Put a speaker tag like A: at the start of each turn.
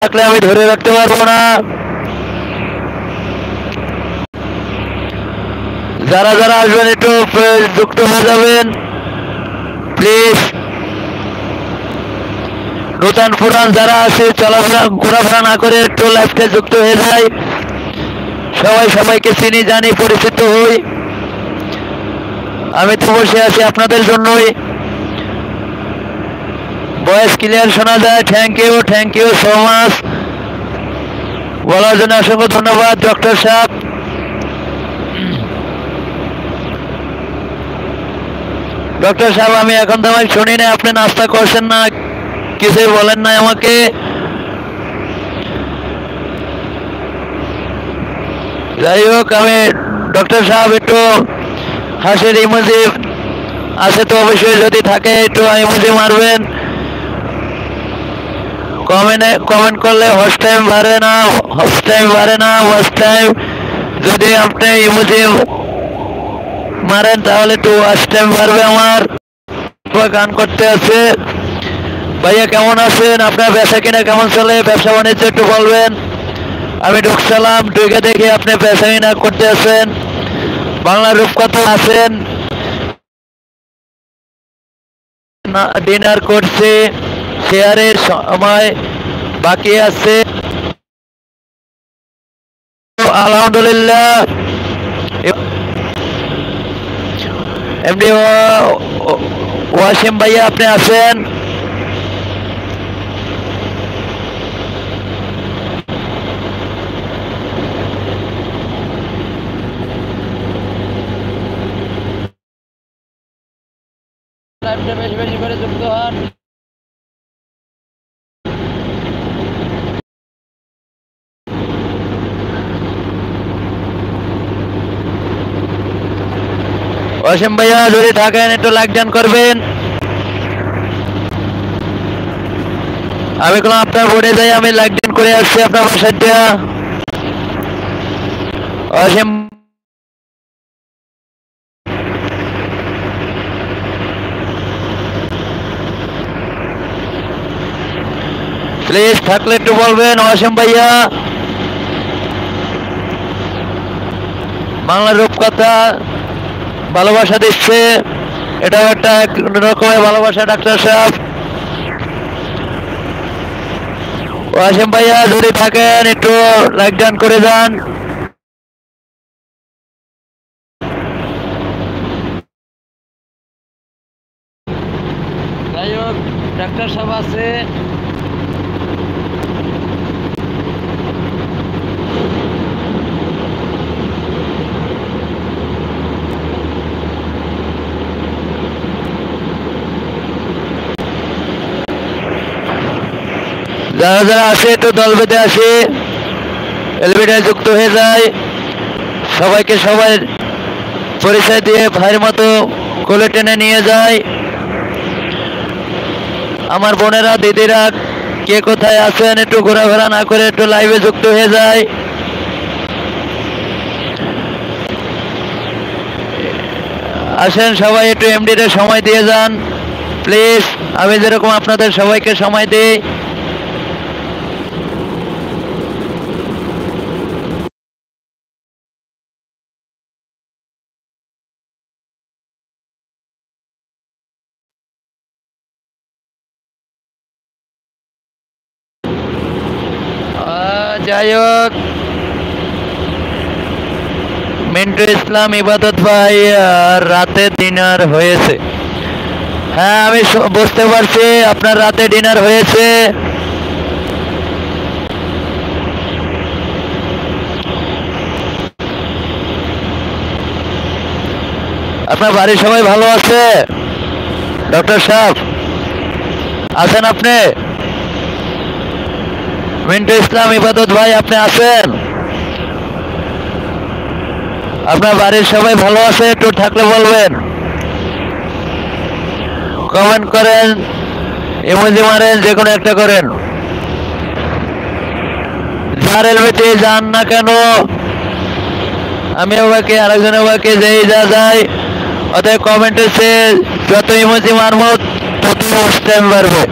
A: থাকলে আমি ধরে রাখতে পারবো না। যারা যারা আসবেন একটু যুক্ত হয়ে যাবেন প্লিজ। নতুন পুরান যারা আছে চলাফেরা ঘোরাফেরা না করে একটু লাইভে যুক্ত হয়ে যায়। সবাই সবাইকে চিনি জানি পরিচিত হই। আমি তো বসে আছি আপনাদের জন্যই। ভয়েস ক্লিয়ার শোনা যায়। Thank you so much. বলার জন্য অসংখ্য ধন্যবাদ ডক্টর সাহেব। ডক্টর সাহেব আমি এখন তো শুনি না, আপনি নাস্তা করছেন না, কিছুই বলেন না আমাকে। যাই হোক, আমি ডক্টর সাহেব একটু হাসির ইমোজি আছে তো অবশ্যই, যদি থাকে একটু ইমোজি মারবেন। কমেন্ট করলে হোস্ট টাইম বাড়ে না, ওয়াচ টাইম যদি আপনি ইমোজি মারেন তাহলে একটু ওয়াচ টাইম বাড়বে আমার। গান করতে আছে। ভাইয়া কেমন আছেন? আপনার ব্যবসা কিনা কেমন চলে? ব্যবসা বাণিজ্য একটু বলবেন। আমি ঢুকছিলাম, ঢুকে দেখি আপনি ব্যবসা কিনা করতে আছেন। বাংলা রূপকথা আছেন, ডিনার করছে, শেয়ারের সময় বাকি আছে। আলহামদুলিল্লাহ। এমনি ওয়াসিম ভাইয়া আপনি আছেন? বেশি বেশি করে যুক্ত হন। ওয়াসিম ভাইয়া যদি থাকেন একটু লাইক ডান করবেন। আমি কোনো আপনার বোর্ডে যাই, আমি লাইক ডান করে আসছি আপনার বাসাটা। ওয়াসিম প্লিজ থাকলে একটু বলবেন। ওয়াসিম ভাইয়া বাংলা রূপকথা ভালোবাসা দিচ্ছে, এটাও একটা রকমের ভালোবাসা ডাক্তার সাহেব। ওয়াসিম ভাইয়া যদি থাকেন একটু লাইক ডান করে যান। যাই হোক, ডাক্তার সাহেব আছে। যারা যারা আছে একটু দল বেঁধে আসে, এলিভেটারে যুক্ত হয়ে যায়। সবাইকে সবাই পরিচয় দিয়ে ভাইয়ের মতো কোলে টেনে নিয়ে যায়। আমার বোনেরা দিদিরা কে কোথায় আছেন একটু ঘোরাফেরা না করে একটু লাইভে যুক্ত হয়ে যায়। আসেন সবাই একটু এমডিতে সময় দিয়ে যান প্লিজ। আমি যেরকম আপনাদের সবাইকে সময় দিই। যাই হোক, মিন্টু ইসলাম ইবাদত ভাই রাতে ডিনার হয়েছে। হ্যাঁ আমি বুঝতে পারছি আপনার রাতে ডিনার হয়েছে। আপনার বাড়ির সবাই ভালো আছে? ডক্টর সাহেব আছেন আপনি? মিন্টু ইসলাম ইবাদত ভাই আপনি আছেন? আপনার বাড়ির সবাই ভালো আছে? একটু থাকলে বলবেন। কমেন্ট করেন, ইমোজি মারেন, যে কোনো একটা করেন। যার এলবেতে যান না কেন, আমি ওকে আরেকজন ওকে যেই যা যায়, অতএব কমেন্টে সে যত ইমোজি মারবো তত টাইম বাড়বে।